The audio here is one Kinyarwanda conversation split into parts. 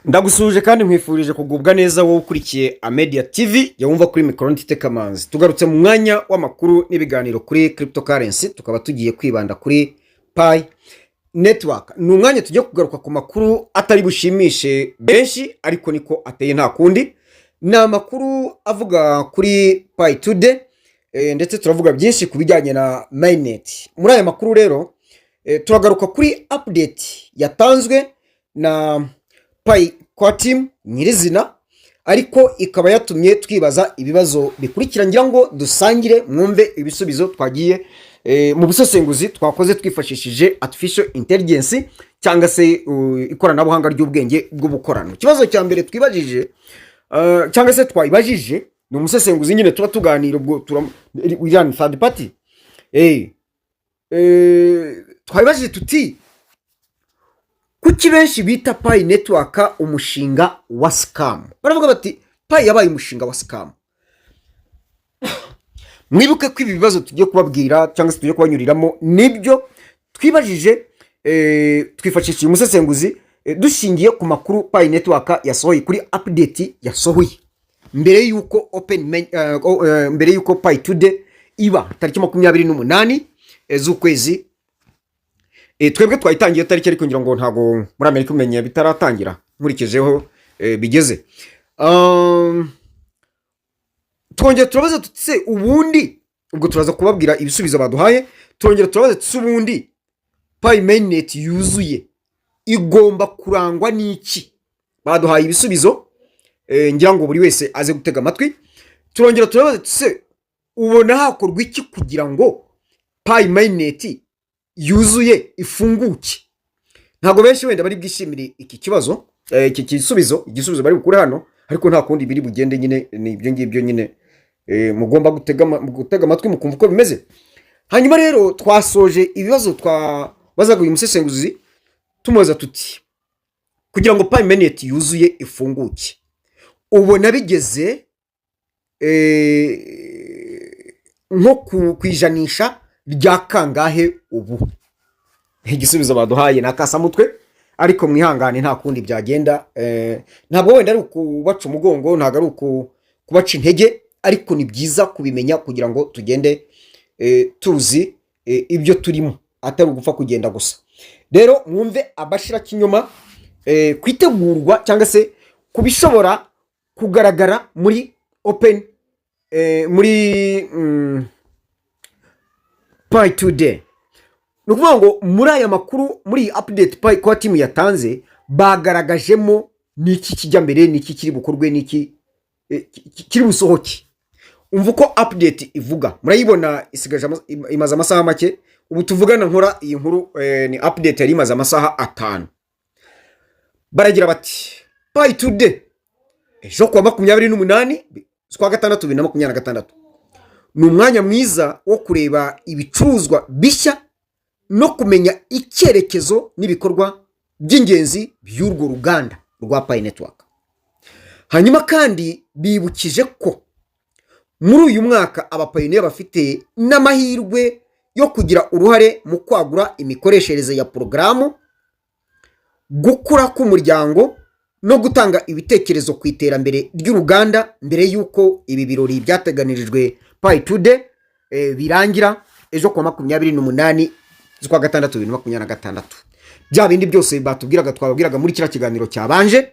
Ndagusuje kandi nkwifurije kugubwa neza wowe ukurikiye Amedia TV yawumva kuri micro ntiteka manzi. Tugarutse mu mwanya w'amakuru n'ibiganiro kuri cryptocurrency, tukaba tugiye kwibanda kuri PI network. Ni umwanya tujye kugaruka ku makuru atari bushimishe benshi ariko niko ateye nta kundi. Ni amakuru avuga kuri PI2DAY ndetse turavuga byinshi kubijyanye na mainnet. Muri aya makuru rero turagaruka kuri update yatanzwe na Coreteam nyirizina, ariko ikaba yatumye twibaza ibibazo bikurikira, ngira ngo dusangire mwumve ibisubizo twagiye mu busesenguzi twakoze twifashishije artificial intelligence cyangwa se ikoranabuhanga ry'ubwenge bwo bukorano. Ikibazo cya mbere twibajije cyangwa se twayibajije ni umusesenguzi nyine tuba tuganira ubwo ujyana third party twayibajije tuti kuki benshi bita PI network umushinga wa scam. Baravuga bati PI yabaye umushinga wa scam. Mwibuke ko ibi bibazo tugiye kubabwira cyangwa se tugiye kubanyuriramo nibyo twibajije, twifashishije umusesenguzi dushingiye ku makuru PI network yasohoye kuri update yasohoye mbere yuko mbere yuko PI2DAY iba tariki 28 z'ukwezi. Twebwe twayitangiye tariki ariko ngira ngo ntago muri Amerika umenye bitaratangira nkurikijeho bigeze. Twongera turabaza tutse ubundi ubwo turaza kubabwira ibisubizo baduhaye. Twongera turabaza tutse ubundi PI mainnet yuzuye igomba kurangwa n'iki. Baduhaye ibisubizo, ngira ngo buri wese aze gutega amatwi. Turongera turabaza tutse ubona hakorwa iki kugira ngo PI mainnet yuzuye ifunguke. Ntago benshi wenda bari bwishimire iki kibazo, iki igisubizo bari bukure hano, ariko nta kundi biri bugende nyine ni ibyo ngibyo nyine mugomba gutega amatwi mukumva uko bimeze. Hanyuma rero twasoje ibibazo twabazaga uyu musesenguzi tumubaza tuti kugira ngo PI mainnet yuzuye ifunguke ubona bigeze nko kwijanisha rya kangahe ubu. Igisubizo baduhaye nakasa mutwe, ariko mwihangane nta kundi byagenda. Ntabwo wenda ari ukubaca umugongo, ntabwo ari kubaca intege, ariko ni byiza kubimenya kugira ngo tugende tuzi ibyo turimo atari ugupfa kugenda gusa. Rero mwumve abashira kinyoma kwitegurwa cyangwa se kubishobora kugaragara muri open muri PI2DAY. Nukuvuga ngo muri aya makuru, muri update PI Coreteam yatanze bagaragajemo niki kijya mbere, niki kiri bukorwe, niki kiri busohoke. Umva uko update ivuga, murayibona isigaje imaze amasaha make. Ubu tuvugana nkora iyi nkuru ni update yari imaze amasaha 5. Baragira bati PI2DAY ejo kwa 28 z'ukwa gatandatu 2026 ni umwanya mwiza wo kureba ibicuruzwa bishya no kumenya icyerekezo n'ibikorwa by'ingenzi by'urwo ruganda rwa PI network. Hanyuma kandi bibukije ko muri uyu mwaka abapayiniya bafite n'amahirwe yo kugira uruhare mu kwagura imikoreshereze ya porogaramu, gukura k'umuryango no gutanga ibitekerezo ku iterambere ry'uruganda mbere yuko ibi birori byateganirijwe PI2DAY birangira ejo kwa 28 z'ukwa gatandatu 2026. Bya bindi byose batubwiraga twababwiraga muri kira kiganiro cyabanje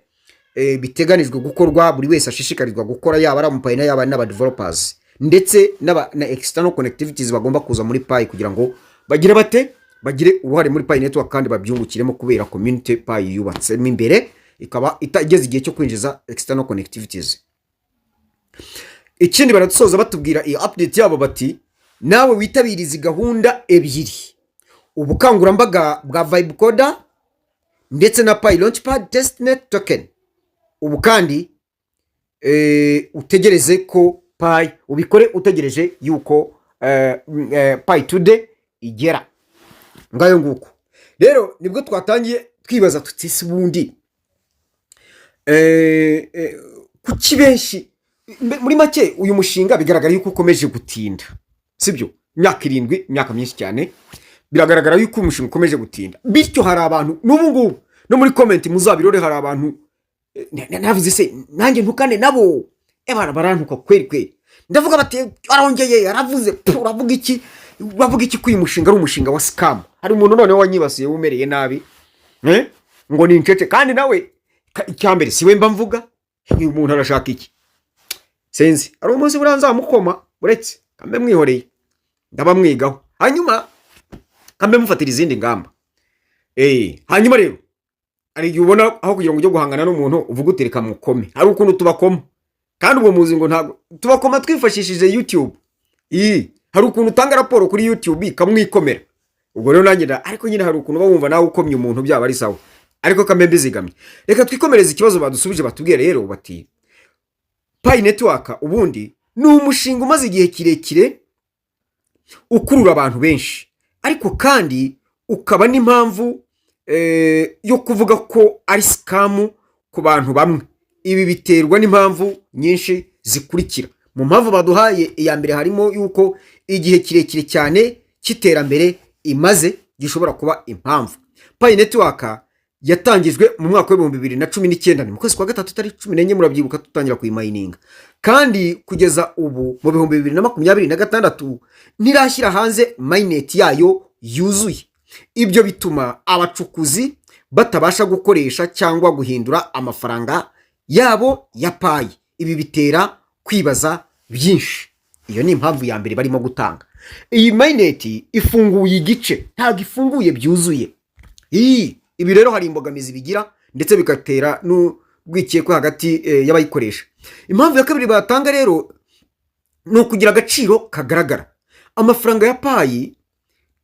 biteganijwe gukorwa, buri wese ashishikarizwa gukora, yaba ari umupayina yaba n'aba developers ndetse na external connectivities bagomba kuza muri PI kugira ngo bagire uruhare muri PI network kandi babyungukiremo kubera community PI yubatse imbere ikaba itageze igihe cyo kwinjiza external connectivities. Ikindi baradusoza batubwira iyi update yabo bati nawe witabiriza gahunda ebyiri, ubukangurambaga bwa vibe coder ndetse na PI launchpad testnet token. Ubu kandi utegereze ko PI ubikore utegereje yuko PI2DAY igera ngayo nguko. Rero nibwo twatangiye twibaza tutse bundi kuki benshi muri make uyu mushinga bigaragara yuko ukomeje gutinda, sibyo? Imyaka 7, imyaka myinshi cyane, biragaragara yuko umushinga ukomeje gutinda. Bityo hari abantu n'ubu ngubu no muri comment muzabirore hari abantu navuze se nanjye ntukane nabo ebana barantuka kweri ndavuga bati arongeye aravuze uravuga iki ko uyu mushinga ari umushinga wa scam. Hari umuntu none wanyibasiye wumereye nabi ngo ni incece kandi nawe icyambere siwe mba mvuga uyu muntu arashaka iki senzi ari umunsi buranzamukoma buretse kambe mwihoreye ndaba mwigaho hanyuma kambe mufatira izindi ngamba. Hanyuma rero ari igihe ubona aho kugira ngo ujye guhangana n'umuntu uvuga utereka mukome hari ukuntu tubakoma kandi ubwo muzi ngo ntago tubakoma twifashishije YouTube. Hari ukuntu utanga raporo kuri YouTube ikamwikomera ubwo rero nanjye ariko nyine hari ukuntu bawumva nawe ukomye umuntu byaba ari sawa ariko kambe mbizigamye. Reka twikomereze ikibazo badusubije batubwiye rero bati Pi network ubundi ni umushinga umaze igihe kirekire ukurura abantu benshi ariko kandi ukaba n'impamvu yo kuvuga ko ari scam ku bantu bamwe. Ibi biterwa n'impamvu nyinshi zikurikira. Mu mpamvu baduhaye iya mbere harimo yuko igihe kirekire cyane cy'iterambere imaze gishobora kuba impamvu. Pi network yatangijwe mu mwaka wa 2019 mu kwezi kwa gatatu tariki 14 murabyibuka tutangira kuyimayininga kandi kugeza ubu mu 2026 nirashyira hanze mainnet yayo yuzuye. Ibyo bituma abacukuzi batabasha gukoresha cyangwa guhindura amafaranga yabo ya Pi. Ibi bitera kwibaza byinshi. Iyo ni impamvu ya mbere barimo gutanga. Iyi mainnet ifunguye igice ntabwo ifunguye byuzuye. Ibi rero hari imbogamizi bigira ndetse bigatera n'ubwikekwe hagati y'abayikoresha. Impamvu ya kabiri batanga rero no kugira agaciro kagaragara. Amafaranga ya Pi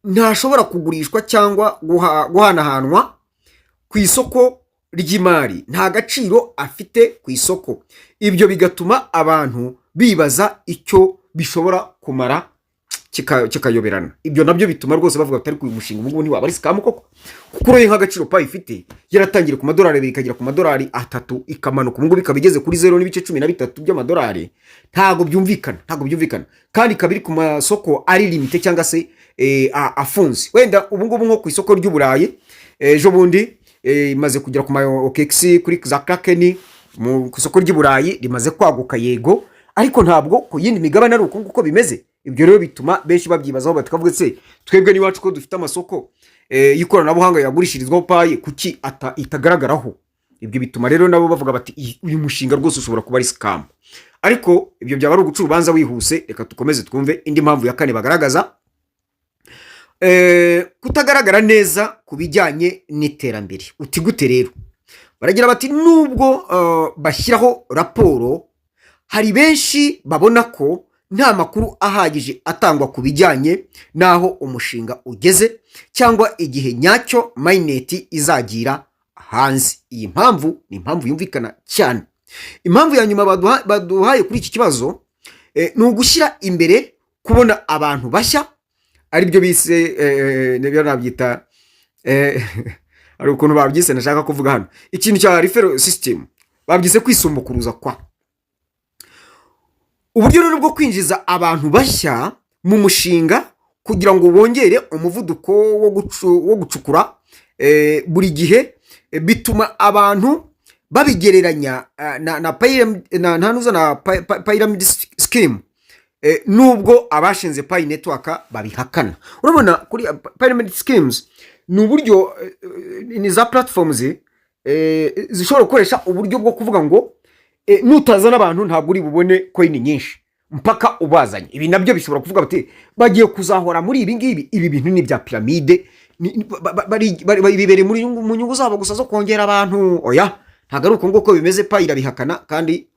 ntashobora kugurishwa cyangwa guhanahanwa ku isoko ry'imari, nta gaciro afite ku isoko. Ibyo bigatuma abantu bibaza icyo bishobora kumara kikayoberana. Ibyo nabyo bituma rwose bavuga atari ku mushinga ubwo ntiwaba ari scam koko kuko roye nk'agaciro Pi ifite yaratangira ku $2 ikagera ku $3 ikamanuka ubwo bikabigeze kuri 0.13 by'amadolari. Ntago byumvikana kandi kabiri ku masoko ari limite cyangwa se afunze. Wenda ubu ngubu nko ku isoko ry'Uburayi ejo bundi imaze kugera ku OKX kuri za Kraken mu isoko ry'Uburayi rimaze kwaguka yego ariko ntabwo ku yindi migabane ari uko bimeze. Ibyo rero bituma benshi babyibazaho batukavuga se twebwe ni wacu ko dufite amasoko y'ikoranabuhanga yagurishirizwaho Pi kuki itagaragaraho. Ibyo bituma rero nabo bavuga bati uyu mushinga rwose ushobora kuba ari scam. Ariko ibyo byaba ari uguca urubanza wihuse. Reka tukomeze twumve indi mpamvu ya kane bagaragaza. Kutagaragara neza kubijyanye n'iterambere. Uti gute rero? Baragira bati nubwo bashyiraho raporo hari benshi babona ko nta makuru ahagije atangwa kubijyanye naho umushinga ugeze cyangwa igihe nyacyo mainnet izagira hanze. Iyi mpamvu ni impamvu yumvikana cyane. Impamvu ya nyuma baduhaye kuri iki kibazo ni ugushyira imbere kubona abantu bashya ari byo bise nebyo nabyita ari ukuntu babyise nashaka kuvuga hano ikintu cya referral system babyise kwisumbukuruza kwa uburyo rero bwo kwinjiza abantu bashya mu mushinga kugira ngo bongere umuvuduko wo gucukura buri gihe bituma abantu babigereranya na pyramid scheme nubwo abashinze Pi network babihakana. Urabona kuri pyramid schemes ni uburyo ni za platforms zishobora gukoresha uburyo bwo kuvuga ngo nutazana abantu ntabwo uri bubone coin nyinshi mpaka ubazanye. Ibi nabyo bishobora kuvuga bati bagiye kuzahora muri ibi bintu ni bya pyramide bibere muri mu nyungu zabo gusa zo kongera abantu. Oya ntago ari uko ngoko bimeze. Pi irabihakana kandi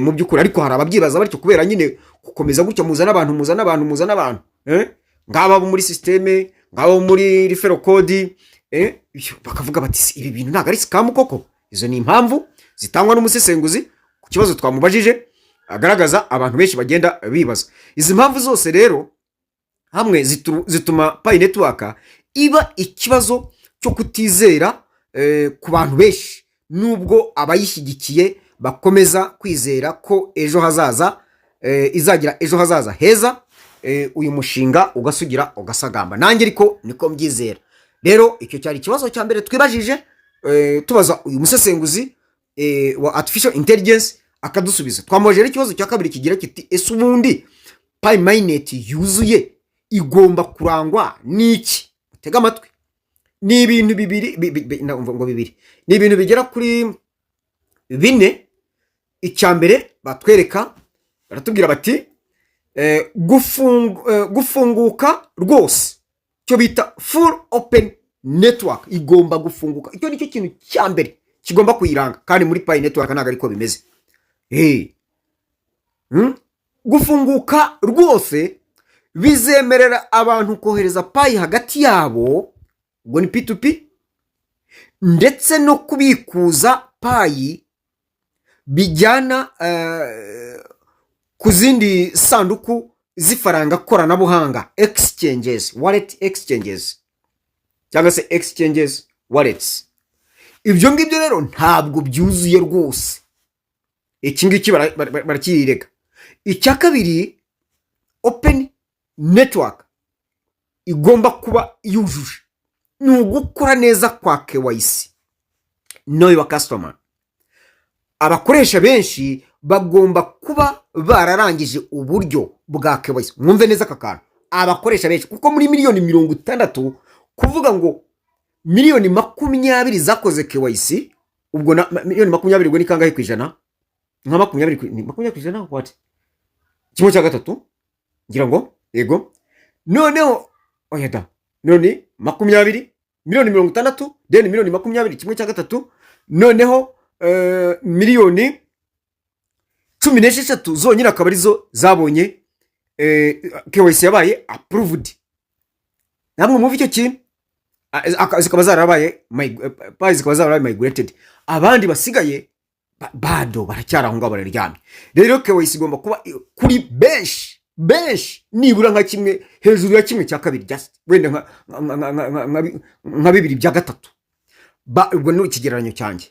mu byukuri ariko hari ababyibaza batyo kubera nyine gukomeza gutyo muzana abantu ngaba muri systeme ngaba muri referral code bakavuga bati ibi bintu ntago ari scam koko. Izo ni impamvu zitangwa n'umusesenguzi ku kibazo twamubajije agaragaza abantu benshi bagenda bibaza. Izi mpamvu zose rero hamwe zituma Pi network iba ikibazo cyo kutizera ku bantu benshi nubwo abayishyigikiye bakomeza kwizera ko ejo hazaza izagira ejo hazaza heza. Uyu mushinga ugasugira ugasagamba. Nanjye ariko niko mbyizera. Rero icyo cyari ikibazo cya mbere twibajije tubaza uyu musesenguzi wa artificial intelligence akadusubiza. Twamubajije ikibazo cya kabiri kigira kiti ese ubundi pi mainnet yuzuye igomba kurangwa n'iki? Tega amatwi. Ni ibintu bibiri ngo bibiri. Ni ibintu bigera kuri bine. Icyambere batwereka baratubwira bati gufunguka rwose, cyo bita full open network igomba gufunguka. Icyo nicyo kintu cyambere kigomba kuyiranga, kandi muri pi network ntago ariko bimeze. Gufunguka rwose bizemerera abantu kohereza pi hagati yabo, ubwo ni P2P, ndetse no kubikuza pi bijyana ku zindi sanduku z'ifaranga koranabuhanga, exchanges, wallet exchanges, cyangwa se exchanges wallets. Ibyo ngibyo rero ntabwo byuzuye rwose. Iki ngiki barakirega. Icya kabiri, open network igomba kuba yujuje ni ugukora neza kwa KYC, know your customer. Abakoresha benshi bagomba kuba bararangije uburyo bwa KYC. Mwumve neza aka kantu, abakoresha benshi, kuko muri miliyoni 60 kuvuga ngo miliyoni 20 zakoze KYC, ubwo miliyoni 20 ubwo ni kangahe kwijana? Nka 20 kwijana what? Kimwe cya gatatu ngira ngo yego. Noneho oyada none 20 miliyoni 60 then miliyoni 20 kimwe cya gatatu, noneho miliyoni 16 zonyine akaba arizo zabonye KYC yabaye approved. Namwe muvi icyo kintu zikaba zarabaye migrated. Abandi basigaye bado baracyari aho ngaho bararyamye. Rero KYC igomba kuba kuri benshi nibura nka kimwe hejuru ya kimwe cya kabiri, just wenda nka bibiri bya gatatu. Ubwo ni ikigereranyo cyanjye.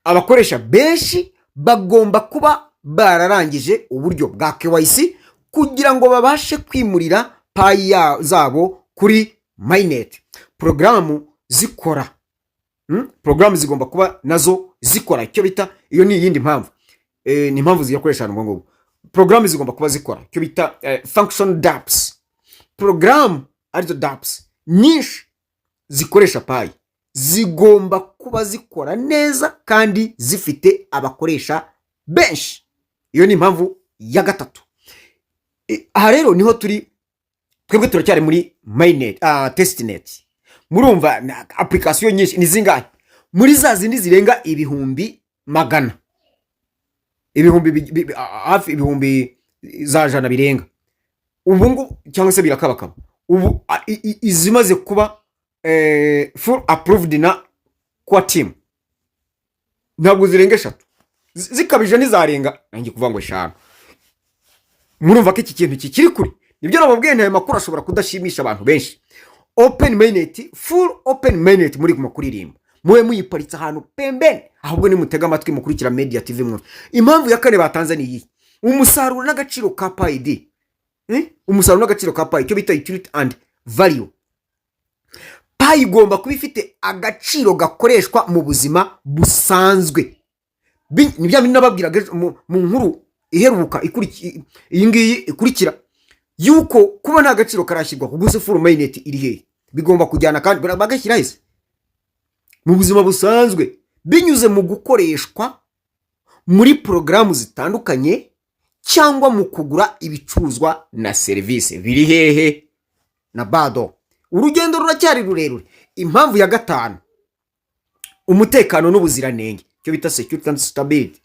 Abakoresha benshi bagomba kuba bararangije uburyo bwa KYC kugira ngo babashe kwimurira pi zabo kuri mainnet. Programu zikora, programu zigomba kuba nazo zikora. Icyo bita, iyo ni yindi mpamvu, ni impamvu ziyakoresha ngo ngo programu zigomba kuba zikora, icyo bita function dApps. Programu arizo dApps nyinshi zikoresha pi zigomba kuba zikora neza kandi zifite abakoresha benshi. Iyo ni impamvu ya gatatu. Aha rero niho twebwe turacyari muri mainnet, testnet. Murumva application nyinshi ni zingahe? Muri za zindi zirenga ibihumbi magana, hafi ibihumbi za jana birenga ubu cyangwa se birakabakaba. Ubu izimaze kuba full approved na Coreteam ntabwo zirenga 3, zikabije nizarenga nangi kuvuga ngo 5. Murumva ko iki kintu kikiri kuri. Nibyo nababwiye, ntayo makuru ashobora kudashimisha abantu benshi. Open mainnet, full open mainnet muri kuririmba, muwe muyiparitse ahantu pembeni, ahubwo ni mutega amatwi mukurikira Media TV mwe. Impamvu ya kane batanze ni iyi: umusaruro n'agaciro ka PI2DAY. Umusaruro n'agaciro ka PI, cyo bita utility and value. Pi igomba kuba ifite agaciro gakoreshwa mu buzima busanzwe. Nibyo nababwiraga mu nkuru iheruka iyi ngiyi ikurikira, yuko kuba nta gaciro karashyirwa kuguze full mainnet iri he, bigomba kujyana kandi bagashyira hese mu buzima busanzwe binyuze mu gukoreshwa muri programu zitandukanye cyangwa mu kugura ibicuruzwa na service. Biri hehe na bado, urugendo ruracyari rurerure. Impamvu ya gatanu, umutekano n'ubuziranenge, cyo bita security and stability.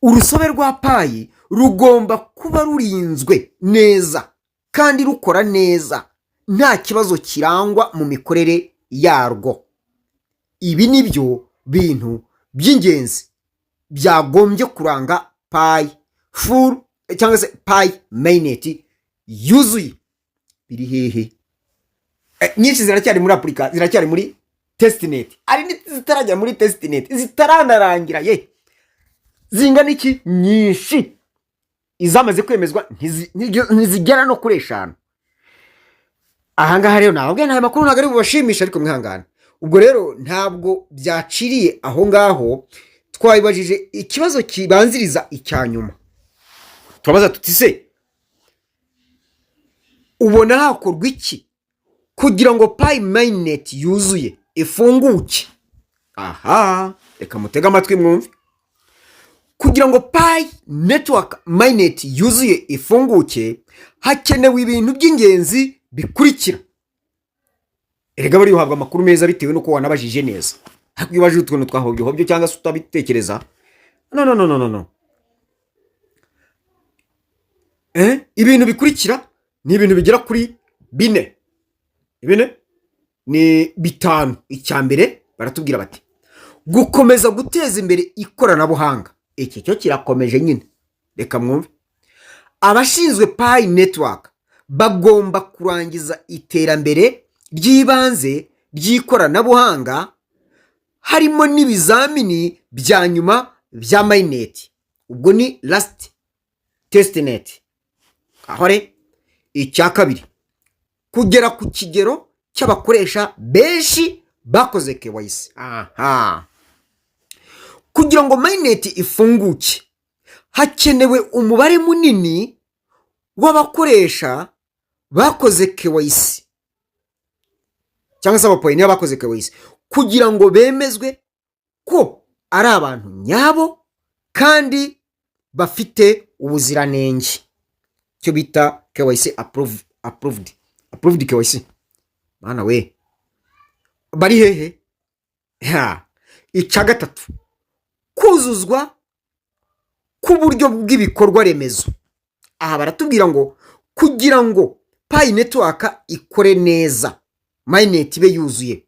Urusobe rwa pi rugomba kuba rurinzwe neza kandi rukora neza, nta kibazo kirangwa mu mikorere yarwo. Ibi nibyo bintu by'ingenzi byagombye kuranga pi full cyangwa se pi mainnet yuzuye. Biri hehe? Nyinshi ziracyari muri application, ziracyari muri testnet, ari zitarajya muri testnet, zitarandarangira zingana iki nyinshi. Izamaze kwemezwa ntizigera no kuri 5. Aha ngaha rero nababwiye nta makuru ntago ari bubashimisha, ariko mwihangana. ubwo rero ntabwo byaciriye aho ngaho, twabibajije ikibazo kibanziriza icya nyuma, turabaza tuti se ubona hakorwa iki kugira ngo payi mayineti yuzuye ifunguke? Aha, reka mutege amatwi mwumve. Kugira ngo payi netiwaka mayineti yuzuye ifunguke hakenewe ibintu by'ingenzi bikurikira. Erega bari uhabwa amakuru meza bitewe nuko wanabajije neza. Hakwibaje utuntu twahobyo cyangwa se utabitekereza. No. Ibintu bikurikira ni ibintu bigera kuri bine. Ibine ni bitanu. Icya mbere baratubwira bati gukomeza guteza imbere ikoranabuhanga. Iki cyo kirakomeje nyine, reka mwumve. Abashinzwe payi netiwaka bagomba kurangiza iterambere ry'ibanze ry'ikoranabuhanga, harimo n'ibizamini bya nyuma bya mayineti. Ubwo ni lasiti testineti. Ahore icya kabiri, kugera ku kigero cy'abakoresha benshi bakoze KYC. Aha, kugira ngo mayineti ifunguke hakenewe umubare munini w'abakoresha bakoze KYC cyangwa se abapoyiniya bakoze KYC, kugira ngo bemezwe ko ari abantu nyabo kandi bafite ubuziranenge, cyo bita KYC approved KYC. Mana we, bari hehe? Icya gatatu, kuzuzwa ku buryo bw'ibikorwa remezo. Aha baratubwira ngo kugira ngo payi netiwaka ikore neza, mayineti ibe yuzuye,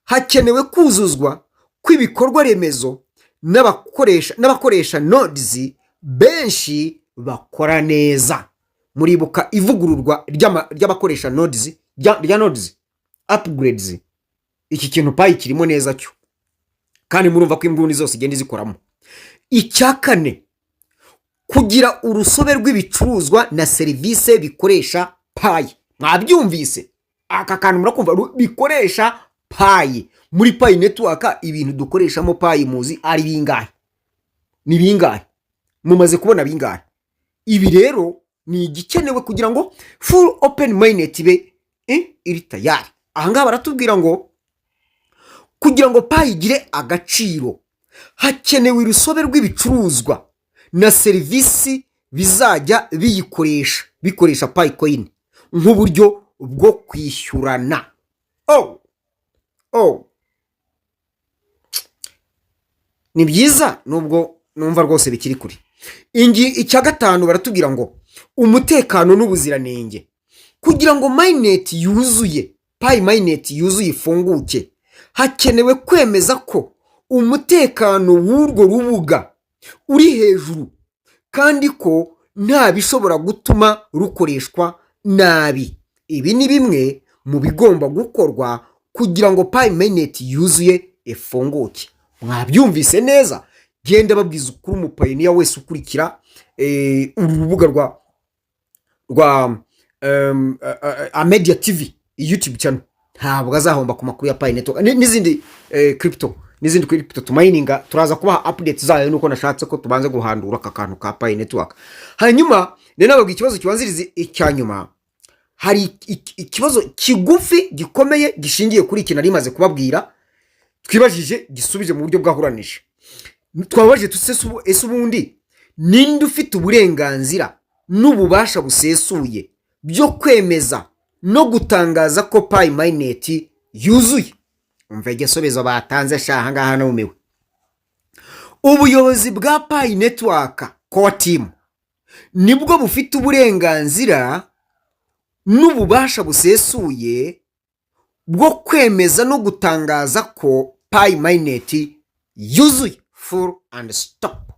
hakenewe kuzuzwa kw'ibikorwa remezo n'abakoresha nodizi benshi bakora neza. Muribuka ivugururwa ry'abakoresha nodizi, rya nodizi upgrades. Iki kintu payi kirimo neza cyo, kandi murumva ko imbuni zose igenda zikoramo. Icya kane, kugira urusobe rw'ibicuruzwa na serivisi bikoresha payi. Mwabyumvise aka kantu murakumva, bikoresha payi. Muri payi netiwaka ibintu dukoreshamo payi muzi ari bingahe? Ni bingahe? Mumaze kubona bingahe? Ibi rero ni igikenewe kugira ngo full open mainnet ibe iri tayari. Aha ngaha baratubwira ngo kugira ngo payi igire agaciro hakenewe urusobe rw'ibicuruzwa na serivisi bizajya bikoresha payi coin nk'uburyo bwo kwishyurana. Ni byiza nubwo numva rwose bikiri kuri. Icya gatanu baratubwira ngo umutekano n'ubuziranenge. Kugira ngo mayineti yuzuye, payi mayineti yuzuye ifunguke, hakenewe kwemeza ko umutekano w'urwo rubuga uri hejuru kandi ko nta bishobora gutuma rukoreshwa nabi. Ibi ni bimwe mu bigomba gukorwa kugira ngo payi mayineti yuzuye ifunguke. Mwabyumvise neza? Genda babwiza ukuri umupayiniya wese ukurikira urubuga rwa Media TV YouTube channel, ntabwo azahomba ku makuru ya payi netiwaka n'izindi crypto tumayininga. Turaza kubaha updates zayo nuko nashatse ko tubanze guhandura aka kantu ka payi netiwaka. Hanyuma nababwiye ikibazo kibanziriza icya nyuma. Hari ikibazo kigufi gikomeye gishingiye kuri iki nari maze kubabwira, twibajije gisubije mu buryo bwahuranije. Twabajije ese ubundi ninde ufite uburenganzira n'ububasha busesuye byo kwemeza no gutangaza ko payi mayineti yuzuye? Umva igisobezo batanze shaha ngaha numiwe. Ubuyobozi bwa payi netiwaka Coreteam nibwo bufite uburenganzira n'ububasha busesuye bwo kwemeza no gutangaza ko payi mayineti yuzuye, full and stop.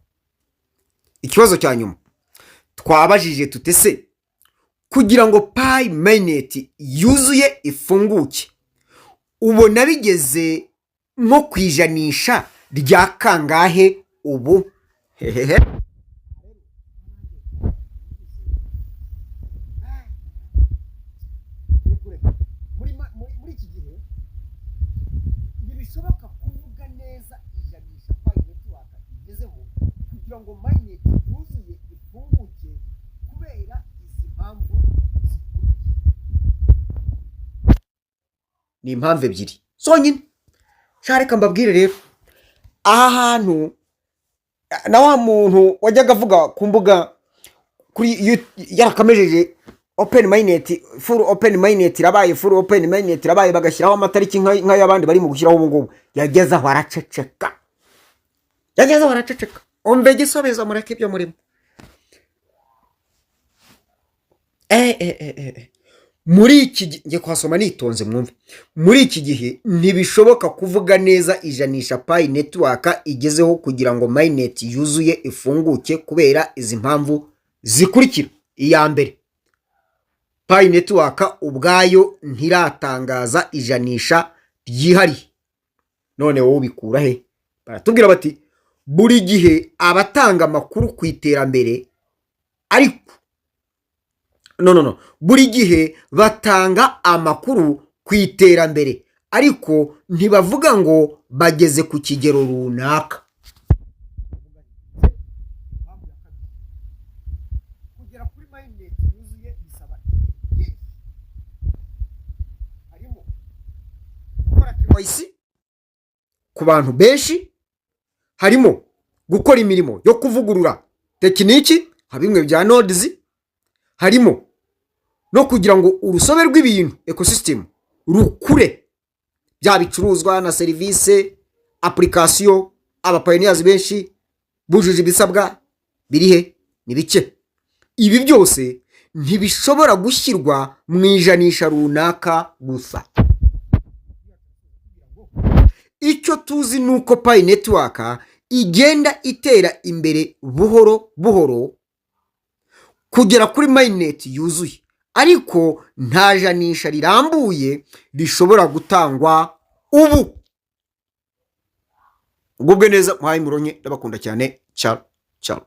Ikibazo cya nyuma twabajije tutese kugira ngo payi mayineti yuzuye ifunguke ubona bigeze nko kwijanisha rya kangahe ubu? Hehehe. ni impamvu ebyiri zonyine. Shareka mbabwire rero, aha hantu na wa muntu wajyaga avuga ku mbuga kuri yarakamejeje open mainnet, full open mainnet irabaye, full open mainnet irabaye, bagashyiraho amatariki nk'ay'abandi bari mu gushyiraho ubu ngubu. Yageze aho araceceka, umve gisobeza mureke ibyo murimo. Muri iki ngiye kuhasoma nitonze mwumve. Muri iki gihe ntibishoboka kuvuga neza ijanisha Pi network igezeho kugira ngo mainnet yuzuye ifunguke kubera izi mpamvu zikurikira. Iya mbere, Pi network ubwayo ntiratangaza ijanisha ryihariye. None wowe ubikura he? Baratubwira bati buri gihe abatanga amakuru ku iterambere, ariko buri gihe batanga amakuru ku iterambere ariko ntibavuga ngo bageze ku kigero runaka. Kugera kuri mainnet yuzuye bisaba harimo gukora KYC ku bantu benshi, harimo gukora imirimo yo kuvugurura tekiniki habimwe bya nodes, harimo no kugira ngo urusobe rw'ibintu ecosystem rukure, bya bicuruzwa na service application. Aba pioneers benshi bujuje ibisabwa birihe ni bike. Ibi byose ntibishobora gushyirwa mu ijanisha runaka gusa. Icyo tuzi nuko Pi network igenda itera imbere buhoro buhoro kugera kuri mainnet yuzuye, ariko nta janisha rirambuye rishobora gutangwa ubu. Ubwo neza muhaye muronke, ndabakunda cyane. Ciao ciao.